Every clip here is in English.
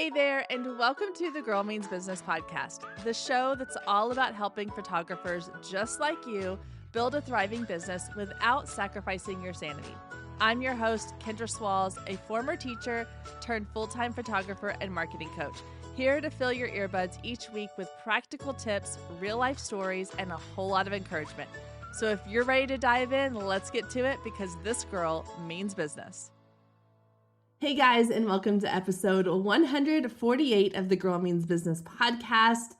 Hey there, and welcome to the Girl Means Business podcast, the show that's all about helping photographers just like you build a thriving business without sacrificing your sanity. I'm your host, Kendra Swalls, a former teacher turned full-time photographer and marketing coach, here to fill your earbuds each week with practical tips, real-life stories, and a whole lot of encouragement. So if you're ready to dive in, let's get to it because this girl means business. Hey guys, and welcome to episode 148 of the Girl Means Business podcast.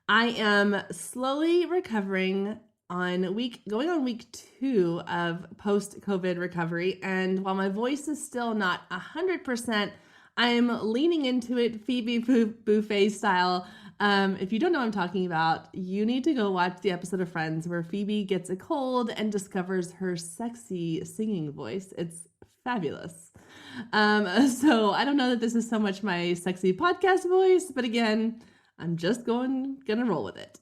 I am slowly recovering going on week 2 of post-COVID recovery. And while my voice is still not 100%, I'm leaning into it Phoebe Buffet style. If you don't know what I'm talking about, you need to go watch the episode of Friends where Phoebe gets a cold and discovers her sexy singing voice. It's fabulous. So I don't know that this is so much my sexy podcast voice, but again, I'm just gonna roll with it.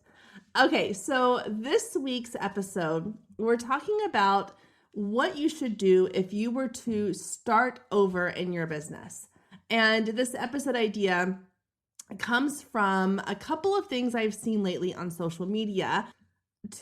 Okay, so this week's episode, we're talking about what you should do if you were to start over in your business. And this episode idea comes from a couple of things I've seen lately on social media.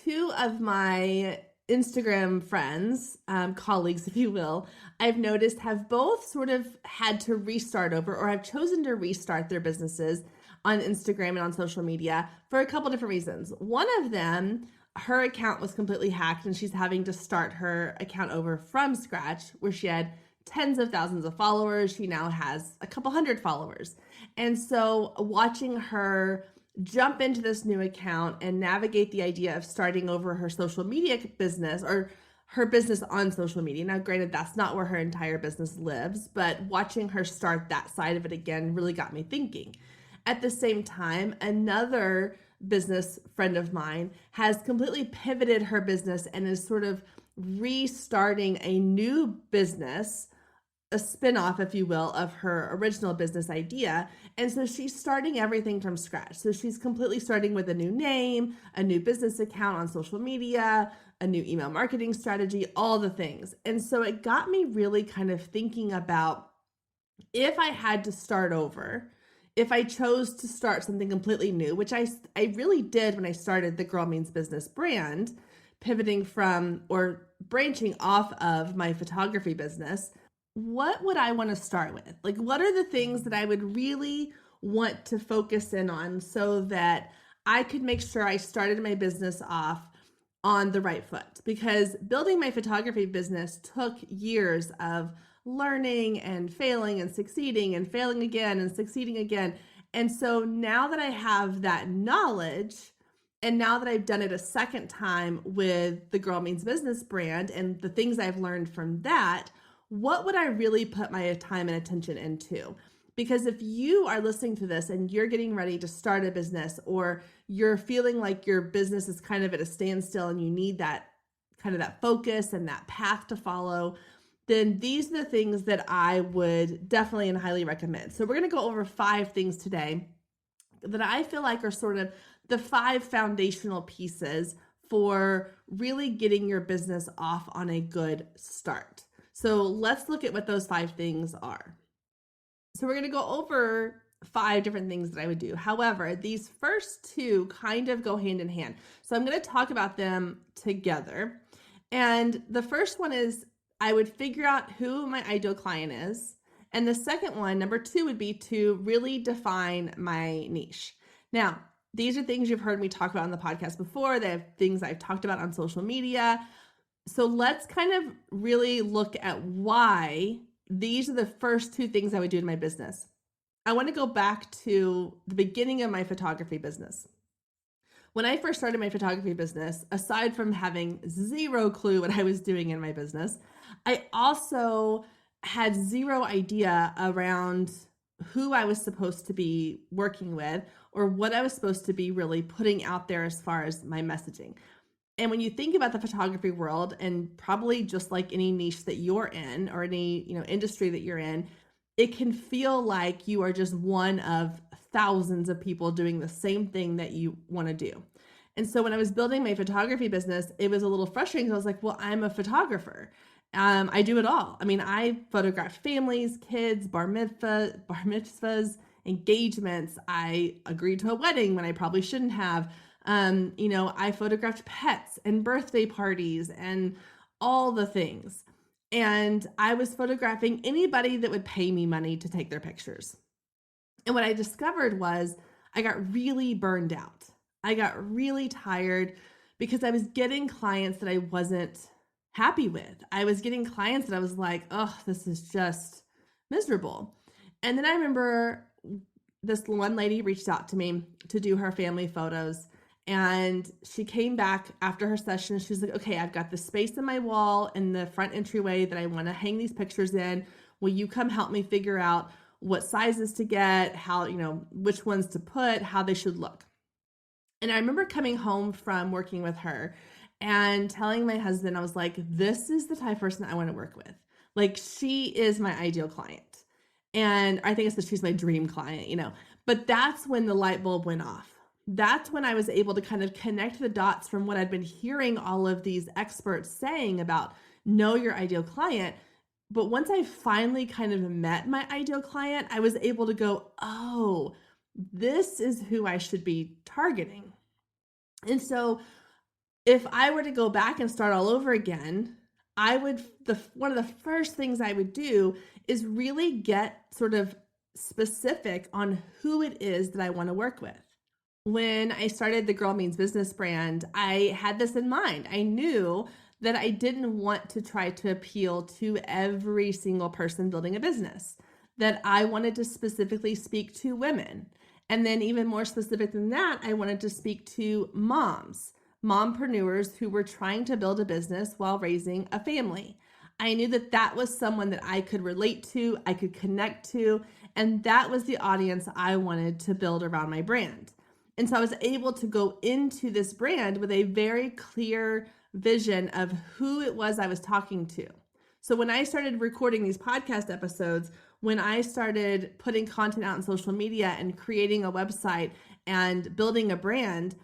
2 of my Instagram friends, colleagues, if you will, I've noticed have both sort of had to restart over or have chosen to restart their businesses on Instagram and on social media for a couple different reasons. One of them, her account was completely hacked and she's having to start her account over from scratch where she had tens of thousands of followers. She now has a couple hundred followers. And so watching her jump into this new account and navigate the idea of starting over her social media business or her business on social media. Now, granted, that's not where her entire business lives, but watching her start that side of it again really got me thinking. At the same time, another business friend of mine has completely pivoted her business and is sort of restarting a new business, a spinoff, if you will, of her original business idea. And so she's starting everything from scratch. So she's completely starting with a new name, a new business account on social media, a new email marketing strategy, all the things. And so it got me really kind of thinking about if I had to start over, if I chose to start something completely new, which I really did when I started the Girl Means Business brand, pivoting from or branching off of my photography business, what would I want to start with? Like, what are the things that I would really want to focus in on so that I could make sure I started my business off on the right foot? Because building my photography business took years of learning and failing and succeeding and failing again and succeeding again. And so now that I have that knowledge, and now that I've done it a second time with the Girl Means Business brand and the things I've learned from that, what would I really put my time and attention into? Because if you are listening to this and you're getting ready to start a business, or you're feeling like your business is kind of at a standstill and you need that kind of that focus and that path to follow, then these are the things that I would definitely and highly recommend. So we're going to go over 5 things today that I feel like are sort of the 5 foundational pieces for really getting your business off on a good start. So let's look at what those 5 things are. So we're going to go over 5 different things that I would do. However, these first 2 kind of go hand in hand. So I'm going to talk about them together. And the first one is I would figure out who my ideal client is. And the second one, number 2, would be to really define my niche. Now, these are things you've heard me talk about on the podcast before. They have things I've talked about on social media. So let's kind of really look at why these are the first 2 things I would do in my business. I want to go back to the beginning of my photography business. When I first started my photography business, aside from having zero clue what I was doing in my business, I also had zero idea around who I was supposed to be working with or what I was supposed to be really putting out there as far as my messaging. And when you think about the photography world, and probably just like any niche that you're in or any, industry that you're in, it can feel like you are just one of thousands of people doing the same thing that you want to do. And so when I was building my photography business, it was a little frustrating. I was like, well, I'm a photographer. I do it all. I mean, I photographed families, kids, bar mitzvahs, engagements. I agreed to a wedding when I probably shouldn't have. I photographed pets and birthday parties and all the things. And I was photographing anybody that would pay me money to take their pictures. And what I discovered was I got really burned out. I got really tired because I was getting clients that I wasn't happy with. I was getting clients that I was like, oh, this is just miserable. And then I remember this one lady reached out to me to do her family photos. And she came back after her session. She's like, okay, I've got the space in my wall in the front entryway that I want to hang these pictures in. Will you come help me figure out what sizes to get, how, which ones to put, how they should look? And I remember coming home from working with her and telling my husband, I was like, this is the type of person I want to work with. Like, she is my ideal client. And I think I said she's my dream client, but that's when the light bulb went off. That's when I was able to kind of connect the dots from what I'd been hearing all of these experts saying about know your ideal client. But once I finally kind of met my ideal client, I was able to go, oh, this is who I should be targeting. And so if I were to go back and start all over again, one of the first things I would do is really get sort of specific on who it is that I want to work with. When I started the Girl Means Business brand, I had this in mind. I knew that I didn't want to try to appeal to every single person building a business, that I wanted to specifically speak to women. And then even more specific than that, I wanted to speak to mompreneurs who were trying to build a business while raising a family. I knew that that was someone that I could relate to, I could connect to, and that was the audience I wanted to build around my brand. And so I was able to go into this brand with a very clear vision of who it was I was talking to. So when I started recording these podcast episodes, when I started putting content out on social media and creating a website and building a brand,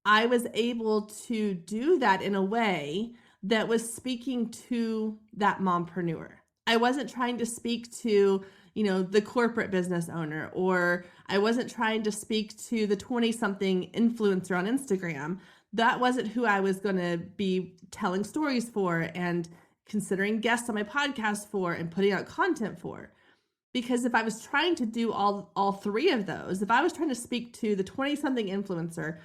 I was able to do that in a way that was speaking to that mompreneur. I wasn't trying to speak to, the corporate business owner, or I wasn't trying to speak to the 20-something influencer on Instagram. That wasn't who I was going to be telling stories for and considering guests on my podcast for and putting out content for. Because if I was trying to do all three of those, if I was trying to speak to the 20-something influencer,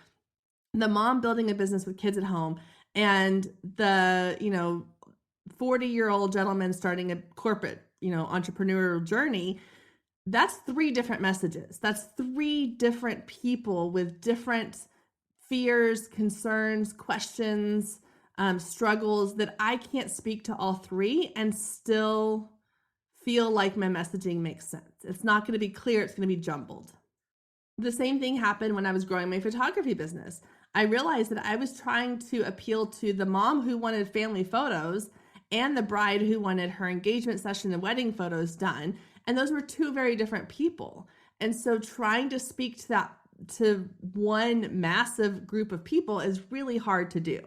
the mom building a business with kids at home, and the 40-year-old gentleman starting a corporate entrepreneurial journey, that's three different messages. That's three different people with different fears, concerns, questions, struggles that I can't speak to all three and still feel like my messaging makes sense. It's not going to be clear. It's going to be jumbled. The same thing happened when I was growing my photography business. I realized that I was trying to appeal to the mom who wanted family photos and the bride who wanted her engagement session and wedding photos done. And those were two very different people. And so trying to speak to one massive group of people is really hard to do.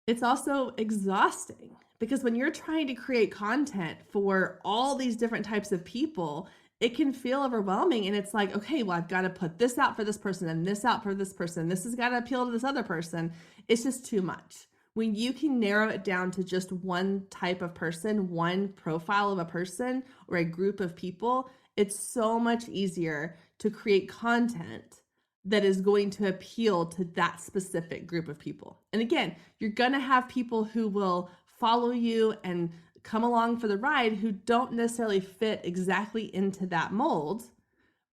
It's also exhausting because when you're trying to create content for all these different types of people, it can feel overwhelming. And it's like, okay, well, I've got to put this out for this person and this out for this person. This has got to appeal to this other person. It's just too much. When you can narrow it down to just one type of person, one profile of a person or a group of people, it's so much easier to create content that is going to appeal to that specific group of people. And again, you're going to have people who will follow you and come along for the ride who don't necessarily fit exactly into that mold,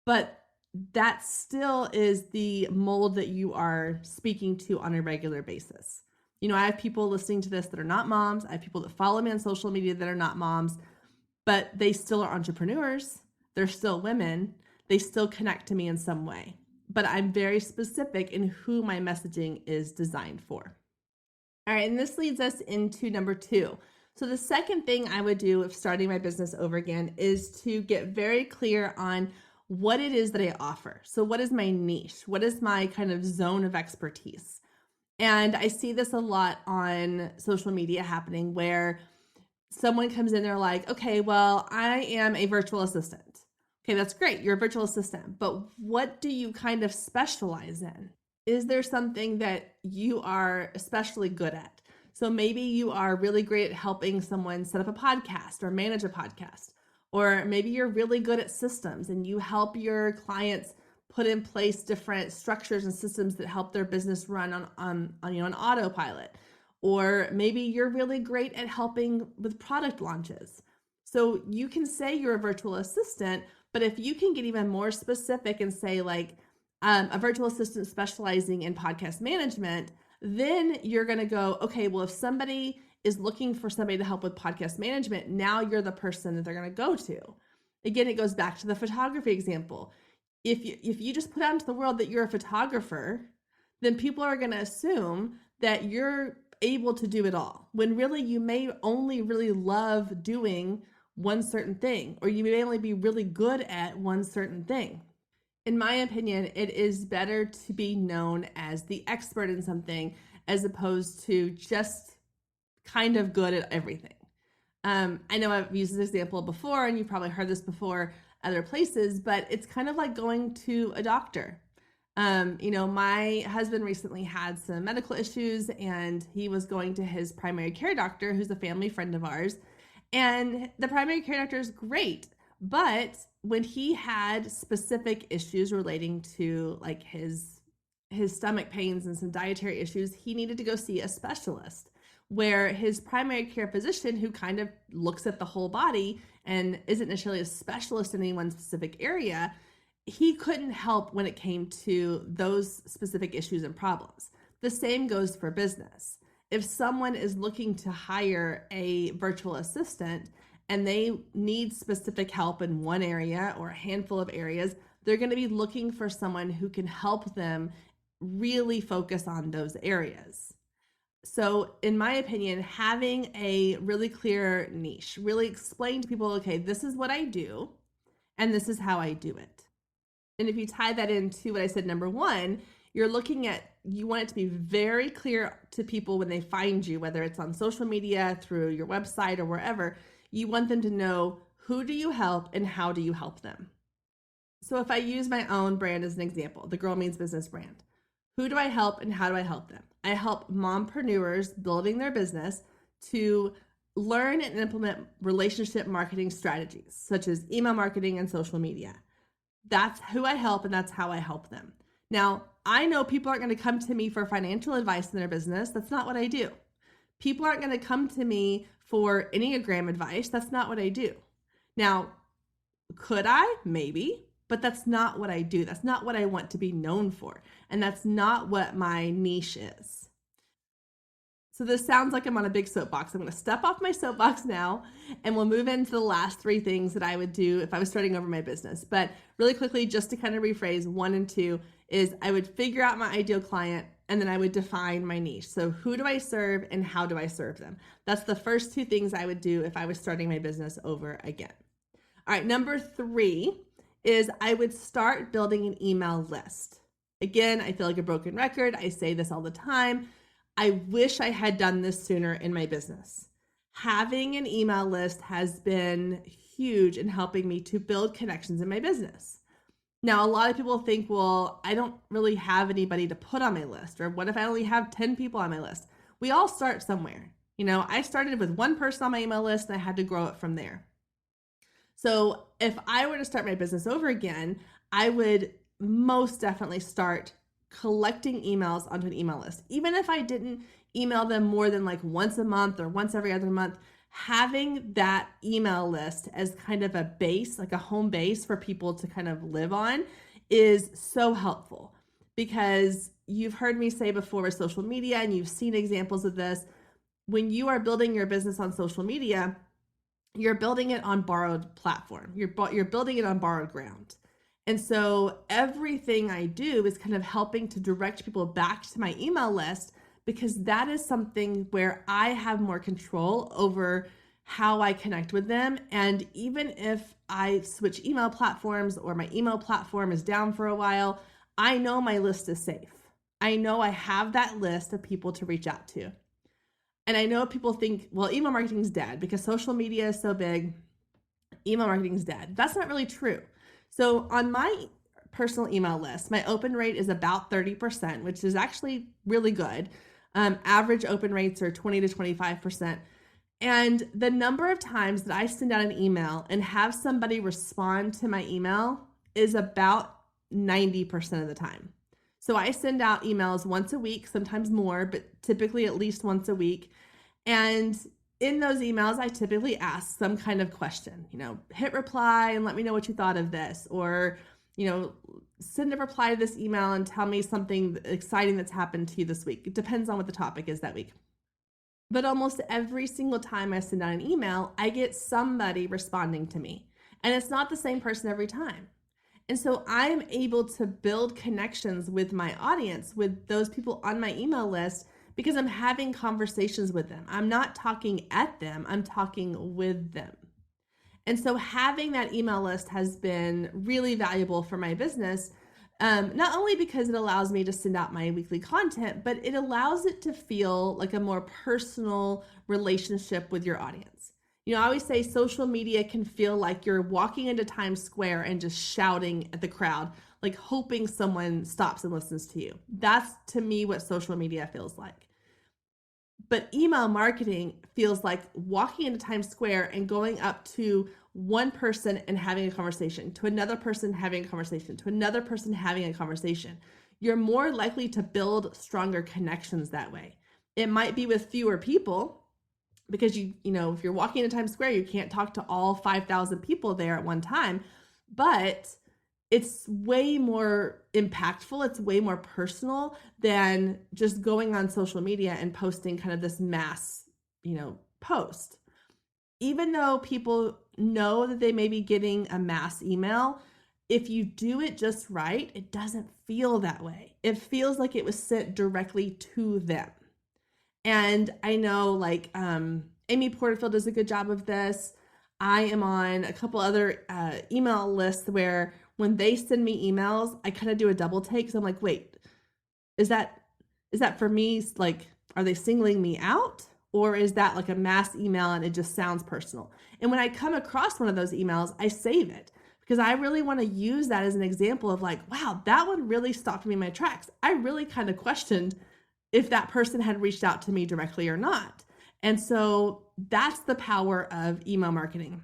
but that still is the mold that you are speaking to on a regular basis. I have people listening to this that are not moms. I have people that follow me on social media that are not moms, but they still are entrepreneurs. They're still women. They still connect to me in some way, but I'm very specific in who my messaging is designed for. All right, and this leads us into number 2. So the second thing I would do if starting my business over again is to get very clear on what it is that I offer. So what is my niche? What is my kind of zone of expertise? And I see this a lot on social media happening where someone comes in, they're like, okay, well, I am a virtual assistant. Okay, that's great. You're a virtual assistant, but what do you kind of specialize in? Is there something that you are especially good at? So maybe you are really great at helping someone set up a podcast or manage a podcast. Or maybe you're really good at systems and you help your clients put in place different structures and systems that help their business run on an autopilot. Or maybe you're really great at helping with product launches. So you can say you're a virtual assistant, but if you can get even more specific and say like a virtual assistant specializing in podcast management, then you're going to go, okay, well, if somebody is looking for somebody to help with podcast management, now you're the person that they're going to go to. Again, it goes back to the photography example. If you just put out into the world that you're a photographer, then people are going to assume that you're able to do it all, when really you may only really love doing one certain thing, or you may only be really good at one certain thing. In my opinion, it is better to be known as the expert in something as opposed to just kind of good at everything. I know I've used this example before, and you've probably heard this before other places, but it's kind of like going to a doctor. My husband recently had some medical issues, and he was going to his primary care doctor, who's a family friend of ours. And the primary care doctor is great, but when he had specific issues relating to like his stomach pains and some dietary issues, he needed to go see a specialist, where his primary care physician, who kind of looks at the whole body and isn't necessarily a specialist in any one specific area, he couldn't help when it came to those specific issues and problems. The same goes for business. If someone is looking to hire a virtual assistant and they need specific help in one area or a handful of areas, they're going to be looking for someone who can help them really focus on those areas. So in my opinion, having a really clear niche, really explain to people, okay, this is what I do and this is how I do it. And if you tie that into what I said, number one, you're looking at, you want it to be very clear to people when they find you, whether it's on social media, through your website or wherever, you want them to know who do you help and how do you help them. So if I use my own brand as an example, the Girl Means Business brand, who do I help and how do I help them? I help mompreneurs building their business to learn and implement relationship marketing strategies, such as email marketing and social media. That's who I help, and that's how I help them. Now, I know people aren't going to come to me for financial advice in their business. That's not what I do. People aren't going to come to me for Enneagram advice. That's not what I do. Now, could I? Maybe, but that's not what I do. That's not what I want to be known for. And that's not what my niche is. So this sounds like I'm on a big soapbox. I'm going to step off my soapbox now, and we'll move into the last three things that I would do if I was starting over my business. But really quickly, just to kind of rephrase, 1 and 2 is I would figure out my ideal client, and then I would define my niche. So who do I serve and how do I serve them? That's the first 2 things I would do if I was starting my business over again. All right, number 3 is I would start building an email list. Again, I feel like a broken record. I say this all the time. I wish I had done this sooner in my business. Having an email list has been huge in helping me to build connections in my business. Now, a lot of people think, well, I don't really have anybody to put on my list, or what if I only have 10 people on my list? We all start somewhere. I started with 1 person on my email list and I had to grow it from there. So if I were to start my business over again, I would most definitely start collecting emails onto an email list. Even if I didn't email them more than like once a month or once every other month, having that email list as kind of a base, like a home base for people to kind of live on, is so helpful. Because you've heard me say before with social media, and you've seen examples of this, when you are building your business on social media, you're building it on borrowed platform. You're building it on borrowed ground. And so everything I do is kind of helping to direct people back to my email list, because that is something where I have more control over how I connect with them. And even if I switch email platforms or my email platform is down for a while, I know my list is safe. I know I have that list of people to reach out to. And I know people think, well, email marketing is dead because social media is so big. Email marketing is dead. That's not really true. So on my personal email list, my open rate is about 30%, which is actually really good. Average open rates are 20 to 25%. And the number of times that I send out an email and have somebody respond to my email is about 90% of the time. So I send out emails once a week, sometimes more, but typically at least once a week. And in those emails, I typically ask some kind of question, hit reply and let me know what you thought of this, or, send a reply to this email and tell me something exciting that's happened to you this week. It depends on what the topic is that week. But almost every single time I send out an email, I get somebody responding to me. And it's not the same person every time. And so I'm able to build connections with my audience, with those people on my email list, because I'm having conversations with them. I'm not talking at them, I'm talking with them. And so having that email list has been really valuable for my business. Not only because it allows me to send out my weekly content, but it allows it to feel like a more personal relationship with your audience. I always say social media can feel like you're walking into Times Square and just shouting at the crowd, like hoping someone stops and listens to you. That's, to me, what social media feels like. But email marketing feels like walking into Times Square and going up to one person and having a conversation, to another person having a conversation, to another person having a conversation. You're more likely to build stronger connections that way. It might be with fewer people because if you're walking into Times Square, you can't talk to all 5,000 people there at one time, but it's way more impactful. It's way more personal than just going on social media and posting kind of this mass, post. Even though people know that they may be getting a mass email, if you do it just right, it doesn't feel that way. It feels like it was sent directly to them. And I know Amy Porterfield does a good job of this. I am on a couple other email lists where when they send me emails, I kind of do a double take. So I'm like, wait, is that for me? Like, are they singling me out? Or is that like a mass email and it just sounds personal? And when I come across one of those emails, I save it because I really want to use that as an example of like, wow, that one really stopped me in my tracks. I really kind of questioned if that person had reached out to me directly or not. And so that's the power of email marketing,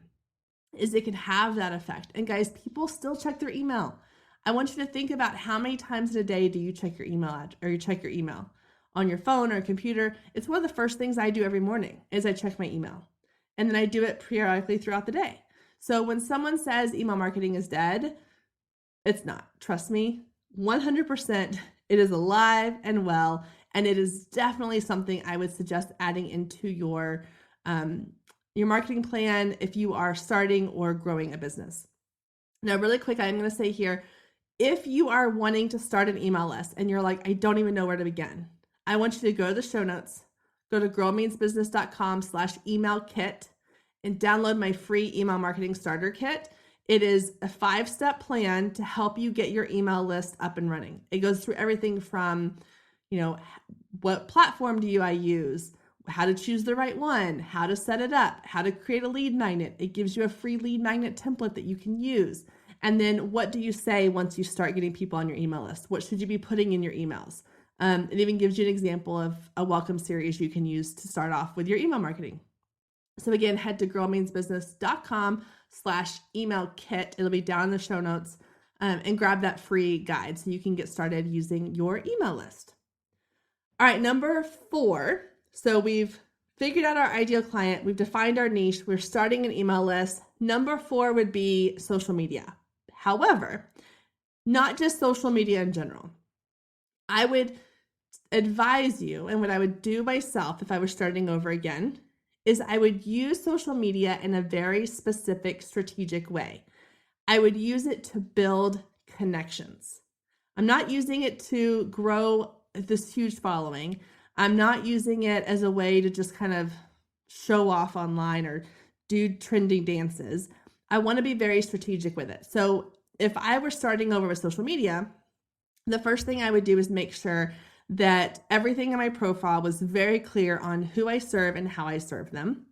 is it can have that effect. And guys, people still check their email. I want you to think about how many times in a day do you check your email or you check your email on your phone or computer. It's one of the first things I do every morning is I check my email. And then I do it periodically throughout the day. So when someone says email marketing is dead, it's not. Trust me, 100%. It is alive and well. And it is definitely something I would suggest adding into your marketing plan if you are starting or growing a business. Now, really quick, I'm going to say here, if you are wanting to start an email list and you're like, I don't even know where to begin, I want you to go to the show notes, go to girlmeansbusiness.com/email kit and download my free email marketing starter kit. It is a 5-step plan to help you get your email list up and running. It goes through everything from, what platform do I use, how to choose the right one, how to set it up, how to create a lead magnet. It gives you a free lead magnet template that you can use. And then what do you say once you start getting people on your email list? What should you be putting in your emails? It even gives you an example of a welcome series you can use to start off with your email marketing. So again, head to girlmeansbusiness.com/email kit. It'll be down in the show notes, and grab that free guide so you can get started using your email list. All right, number 4. So we've figured out our ideal client. We've defined our niche. We're starting an email list. Number 4 would be social media. However, not just social media in general. I would advise you, and what I would do myself if I was starting over again, is I would use social media in a very specific, strategic way. I would use it to build connections. I'm not using it to grow this huge following. I'm not using it as a way to just kind of show off online or do trending dances. I want to be very strategic with it. So if I were starting over with social media, the first thing I would do is make sure that everything in my profile was very clear on who I serve and how I serve them.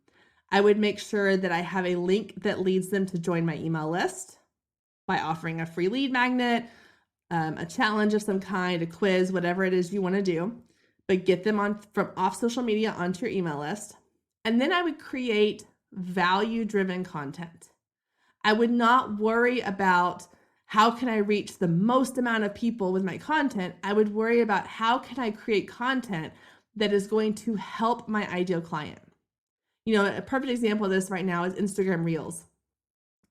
I would make sure that I have a link that leads them to join my email list. by offering a free lead magnet, a challenge of some kind, a quiz, whatever it is you want to do, but get them from off social media onto your email list. And then I would create value-driven content. I would not worry about how can I reach the most amount of people with my content. I would worry about how can I create content that is going to help my ideal client. A perfect example of this right now is Instagram Reels.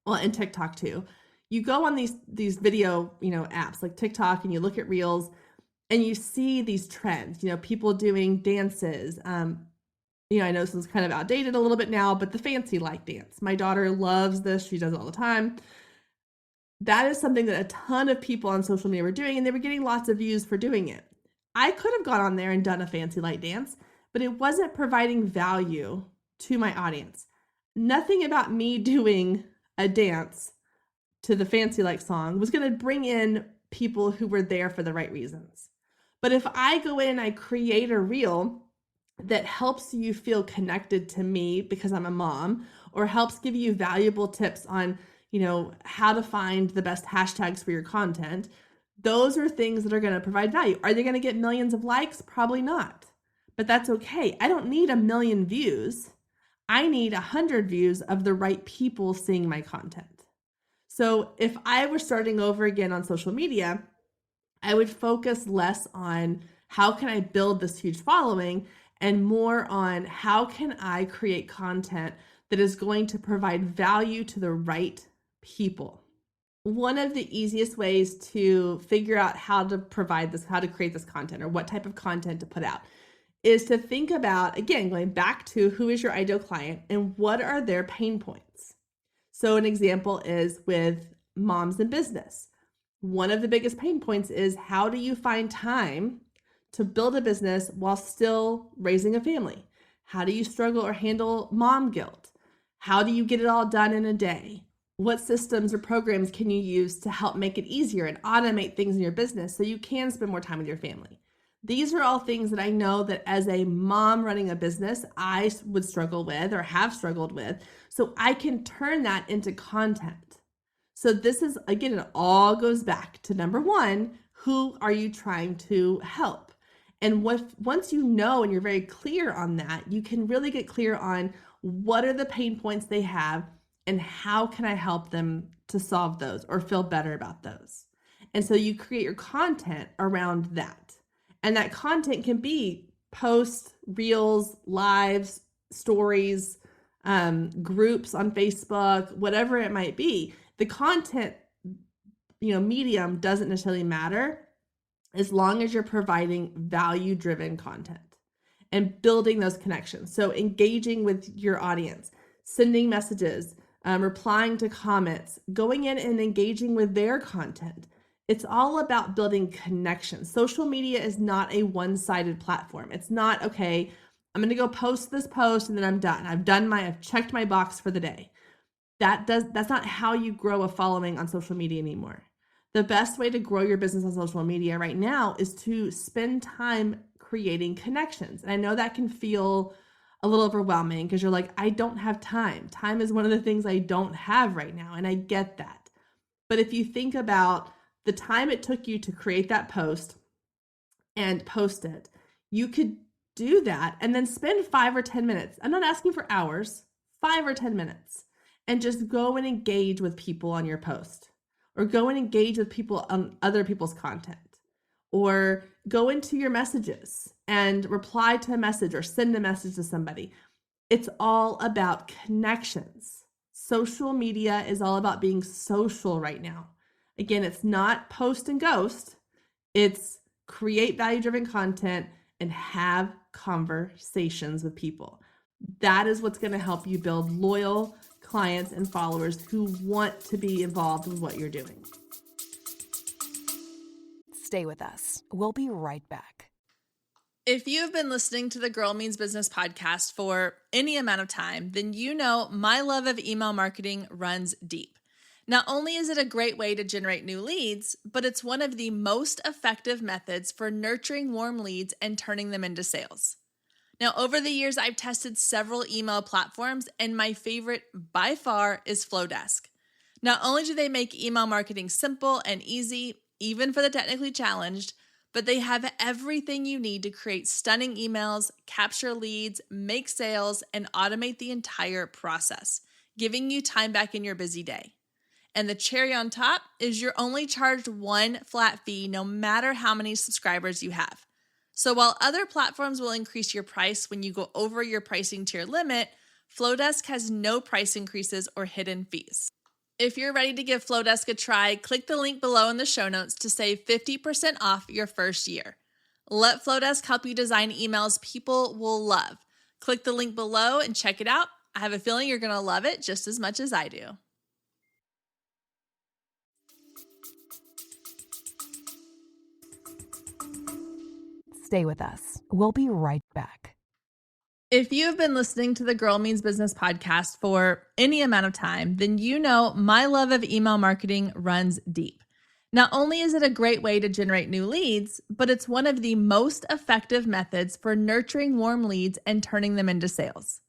Well, and TikTok too. You go on these video, apps like TikTok, and you look at Reels and you see these trends, people doing dances. I know this is kind of outdated a little bit now, but the fancy like dance. My daughter loves this. She does it all the time. That is something that a ton of people on social media were doing, and they were getting lots of views for doing it. I could have gone on there and done a fancy light dance, but it wasn't providing value to my audience. Nothing about me doing a dance to the fancy like song was going to bring in people who were there for the right reasons. But if I go in and I create a reel that helps you feel connected to me because I'm a mom, or helps give you valuable tips on, how to find the best hashtags for your content, those are things that are going to provide value. Are they going to get millions of likes? Probably not, but that's okay. I don't need 1 million views. I need 100 views of the right people seeing my content. So if I were starting over again on social media, I would focus less on how can I build this huge following and more on how can I create content that is going to provide value to the right people. One of the easiest ways to figure out how to provide this, how to create this content, or what type of content to put out, is to think about, again, going back to who is your ideal client and what are their pain points. So an example is with moms in business. One of the biggest pain points is, how do you find time to build a business while still raising a family? How do you struggle or handle mom guilt? How do you get it all done in a day? What systems or programs can you use to help make it easier and automate things in your business so you can spend more time with your family? These are all things that I know that as a mom running a business, I would struggle with or have struggled with. So I can turn that into content. So this is, again, it all goes back to number one, who are you trying to help? And once you know and you're very clear on that, you can really get clear on what are the pain points they have and how can I help them to solve those or feel better about those. And so you create your content around that. And that content can be posts, reels, lives, stories, groups on Facebook, whatever it might be. The content, medium doesn't necessarily matter as long as you're providing value-driven content and building those connections. So engaging with your audience, sending messages, replying to comments, going in and engaging with their content. It's all about building connections. Social media is not a one-sided platform. It's not, okay, I'm going to go post this post and then I'm done. I've checked my box for the day. That's not how you grow a following on social media anymore. The best way to grow your business on social media right now is to spend time creating connections. And I know that can feel a little overwhelming because you're like, I don't have time. Time is one of the things I don't have right now. And I get that. But if you think about the time it took you to create that post and post it, you could do that and then spend 5 or 10 minutes. I'm not asking for hours, 5 or 10 minutes, and just go and engage with people on your post, or go and engage with people on other people's content, or go into your messages and reply to a message or send a message to somebody. It's all about connections. Social media is all about being social right now. Again, it's not post and ghost. It's create value-driven content and have conversations with people. That is what's going to help you build loyal clients and followers who want to be involved with what you're doing. Stay with us. We'll be right back. If you've been listening to the Girl Means Business podcast for any amount of time, then you know my love of email marketing runs deep. Not only is it a great way to generate new leads, but it's one of the most effective methods for nurturing warm leads and turning them into sales. Now, over the years, I've tested several email platforms, and my favorite by far is Flowdesk. Not only do they make email marketing simple and easy, even for the technically challenged, but they have everything you need to create stunning emails, capture leads, make sales, and automate the entire process, giving you time back in your busy day. And the cherry on top is you're only charged one flat fee no matter how many subscribers you have. So while other platforms will increase your price when you go over your pricing tier limit, Flowdesk has no price increases or hidden fees. If you're ready to give Flowdesk a try, click the link below in the show notes to save 50% off your first year. Let Flowdesk help you design emails people will love. Click the link below and check it out. I have a feeling you're going to love it just as much as I do. Stay with us. We'll be right back. If you have been listening to the Girl Means Business podcast for any amount of time, then you know my love of email marketing runs deep. Not only is it a great way to generate new leads, but it's one of the most effective methods for nurturing warm leads and turning them into sales.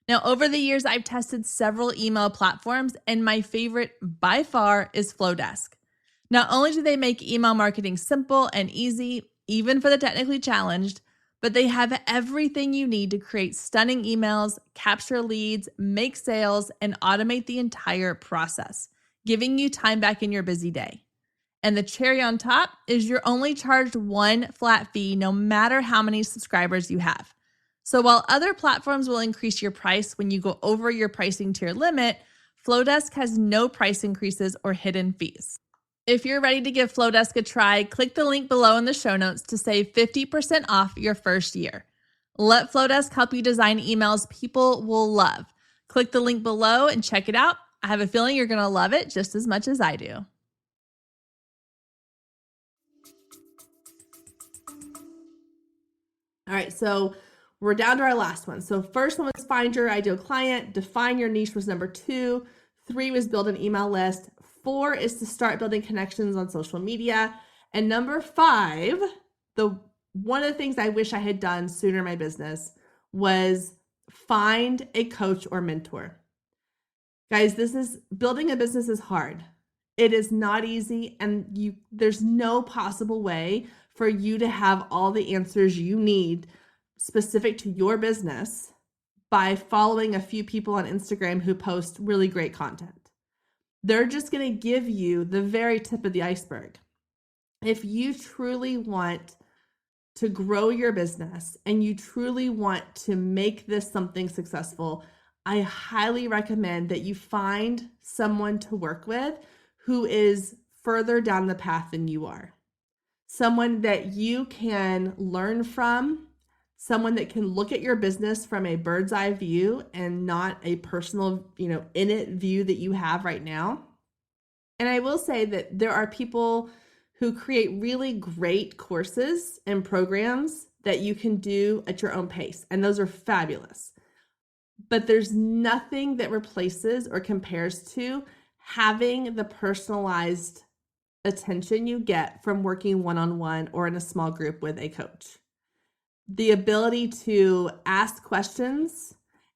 Now, over the years, I've tested several email platforms, and my favorite by far is Flowdesk. Not only do they make email marketing simple and easy, even for the technically challenged, but they have everything you need to create stunning emails, capture leads, make sales, and automate the entire process, giving you time back in your busy day. And the cherry on top is you're only charged one flat fee no matter how many subscribers you have. So while other platforms will increase your price when you go over your pricing tier limit, Flowdesk has no price increases or hidden fees. If you're ready to give Flowdesk a try, click the link below in the show notes to save 50% off your first year. Let Flowdesk help you design emails people will love. Click the link below and check it out. I have a feeling you're going to love it just as much as I do. All right, so we're down to our last one. So first one was find your ideal client. Define your niche was number 2. 3 was build an email list. 4 is to start building connections on social media. And number 5, one of the things I wish I had done sooner in my business was find a coach or mentor. Guys, building a business is hard. It is not easy, and there's no possible way for you to have all the answers you need specific to your business by following a few people on Instagram who post really great content. They're just going to give you the very tip of the iceberg. If you truly want to grow your business and you truly want to make this something successful, I highly recommend that you find someone to work with who is further down the path than you are. Someone that you can learn from, someone that can look at your business from a bird's eye view and not a personal, in it view that you have right now. And I will say that there are people who create really great courses and programs that you can do at your own pace. And those are fabulous. But there's nothing that replaces or compares to having the personalized attention you get from working one-on-one or in a small group with a coach. The ability to ask questions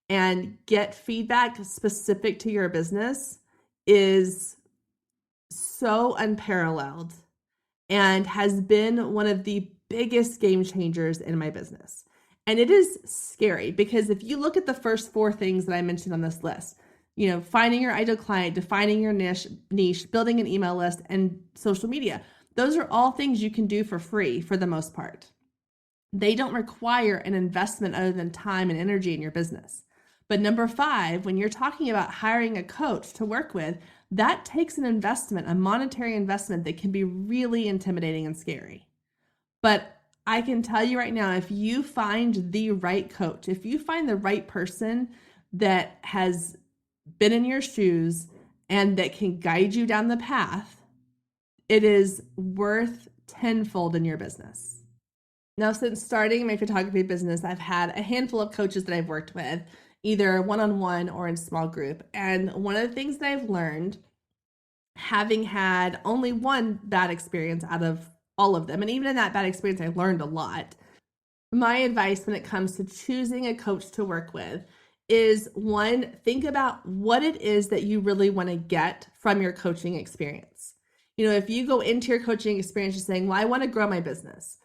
and get feedback specific to your business is so unparalleled and has been one of the biggest game changers in my business. And it is scary because if you look at the first 4 things that I mentioned on this list, finding your ideal client, defining your niche, building an email list, and social media, those are all things you can do for free for the most part. They don't require an investment other than time and energy in your business. But number 5, when you're talking about hiring a coach to work with, that takes an investment, a monetary investment that can be really intimidating and scary. But I can tell you right now, if you find the right coach, if you find the right person that has been in your shoes and that can guide you down the path, it is worth tenfold in your business. Now, since starting my photography business, I've had a handful of coaches that I've worked with, either one-on-one or in small group. And one of the things that I've learned, having had only one bad experience out of all of them, and even in that bad experience, I learned a lot. My advice when it comes to choosing a coach to work with is one, think about what it is that you really want to get from your coaching experience. If you go into your coaching experience just saying, well, I want to grow my business,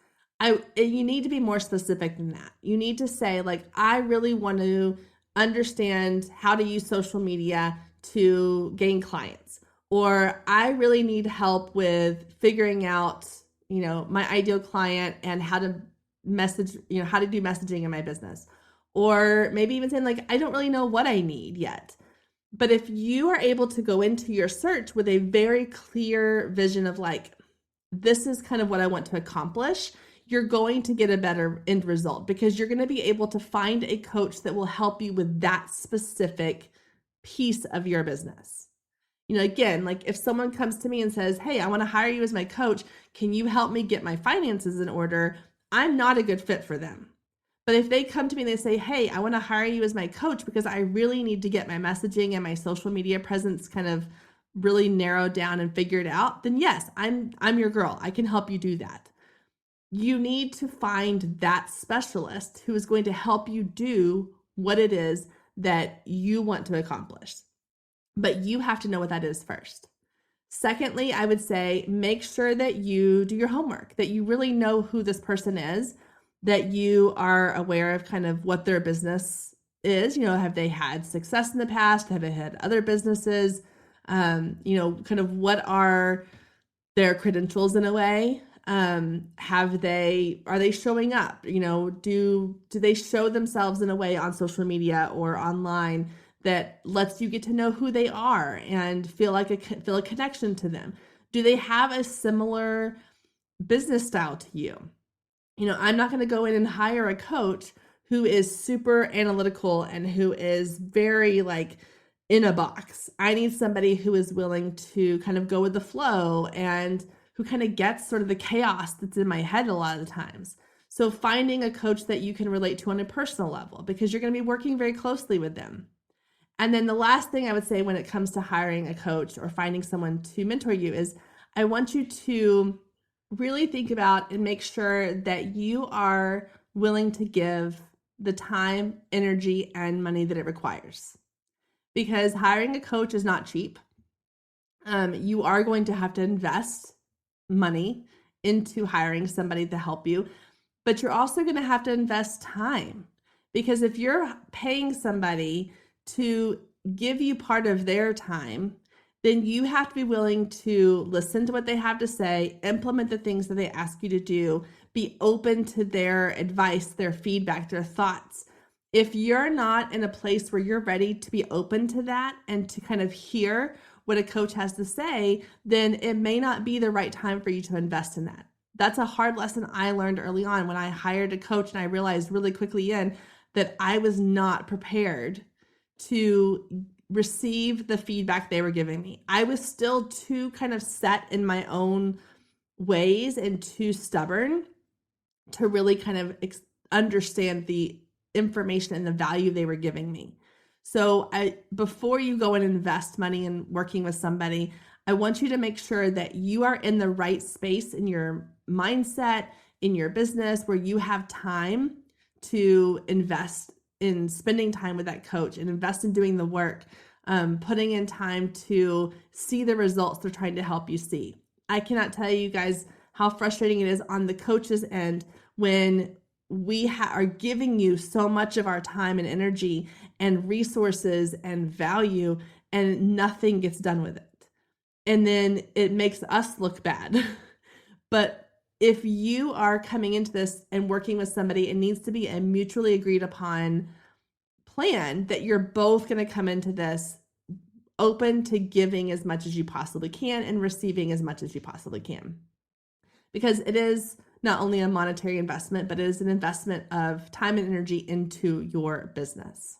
you need to be more specific than that. You need to say, like, I really want to understand how to use social media to gain clients, or I really need help with figuring out, my ideal client and how to message, how to do messaging in my business. Or maybe even saying, like, I don't really know what I need yet. But if you are able to go into your search with a very clear vision of, like, this is kind of what I want to accomplish, you're going to get a better end result, because you're going to be able to find a coach that will help you with that specific piece of your business. Again, like, if someone comes to me and says, hey, I want to hire you as my coach, can you help me get my finances in order? I'm not a good fit for them. But if they come to me and they say, hey, I want to hire you as my coach because I really need to get my messaging and my social media presence kind of really narrowed down and figured out, then yes, I'm your girl. I can help you do that. You need to find that specialist who is going to help you do what it is that you want to accomplish. But you have to know what that is first. Secondly, I would say make sure that you do your homework, that you really know who this person is, that you are aware of kind of what their business is. Have they had success in the past? Have they had other businesses? Kind of what are their credentials in a way? Are they showing up? Do they show themselves in a way on social media or online that lets you get to know who they are and feel a connection to them? Do they have a similar business style to you? I'm not going to go in and hire a coach who is super analytical and who is very like in a box. I need somebody who is willing to kind of go with the flow and who kind of gets sort of the chaos that's in my head a lot of the times. So finding a coach that you can relate to on a personal level, because you're going to be working very closely with them. And then the last thing I would say when it comes to hiring a coach or finding someone to mentor you is I want you to really think about and make sure that you are willing to give the time, energy, and money that it requires. Because hiring a coach is not cheap. You are going to have to invest money into hiring somebody to help you, but you're also going to have to invest time. Because if you're paying somebody to give you part of their time, then you have to be willing to listen to what they have to say, implement the things that they ask you to do, be open to their advice, their feedback, their thoughts. If you're not in a place where you're ready to be open to that and to kind of hear what a coach has to say, then it may not be the right time for you to invest in that. That's a hard lesson I learned early on when I hired a coach, and I realized really quickly that I was not prepared to receive the feedback they were giving me. I was still too kind of set in my own ways and too stubborn to really kind of understand the information and the value they were giving me. So before you go and invest money in working with somebody, I want you to make sure that you are in the right space in your mindset, in your business, where you have time to invest in spending time with that coach and invest in doing the work, putting in time to see the results they're trying to help you see. I cannot tell you guys how frustrating it is on the coach's end when we are giving you so much of our time and energy and resources and value, and nothing gets done with it. And then it makes us look bad. But if you are coming into this and working with somebody, it needs to be a mutually agreed upon plan that you're both going to come into this open to giving as much as you possibly can and receiving as much as you possibly can. Because it is not only a monetary investment, but it is an investment of time and energy into your business.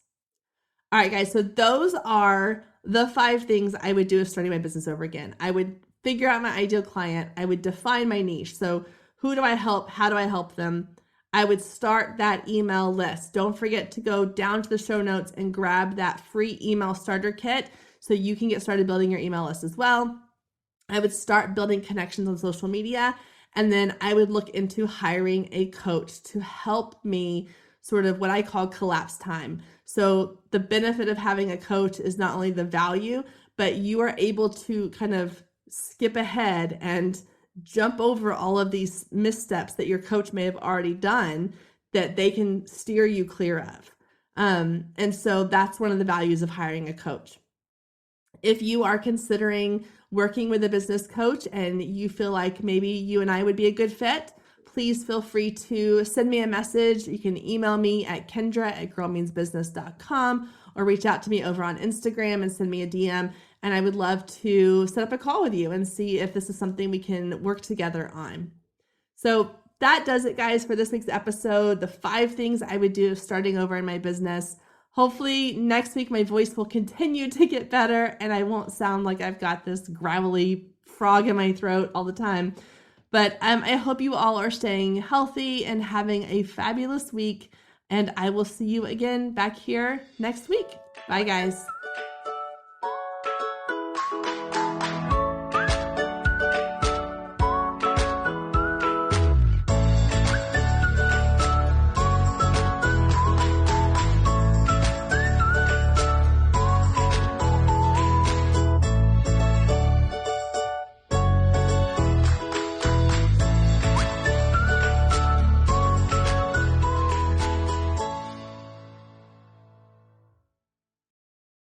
All right, guys, so those are the 5 things I would do if starting my business over again. I would figure out my ideal client. I would define my niche. So who do I help? How do I help them? I would start that email list. Don't forget to go down to the show notes and grab that free email starter kit so you can get started building your email list as well. I would start building connections on social media, and then I would look into hiring a coach to help me sort of what I call collapse time. So the benefit of having a coach is not only the value, but you are able to kind of skip ahead and jump over all of these missteps that your coach may have already done that they can steer you clear of. And so that's one of the values of hiring a coach. If you are considering working with a business coach and you feel like maybe you and I would be a good fit, please feel free to send me a message. You can email me at kendra@girlmeansbusiness.com or reach out to me over on Instagram and send me a DM. And I would love to set up a call with you and see if this is something we can work together on. So that does it, guys, for this week's episode. The 5 things I would do starting over in my business. Hopefully next week my voice will continue to get better and I won't sound like I've got this gravelly frog in my throat all the time. But I hope you all are staying healthy and having a fabulous week. And I will see you again back here next week. Bye, guys.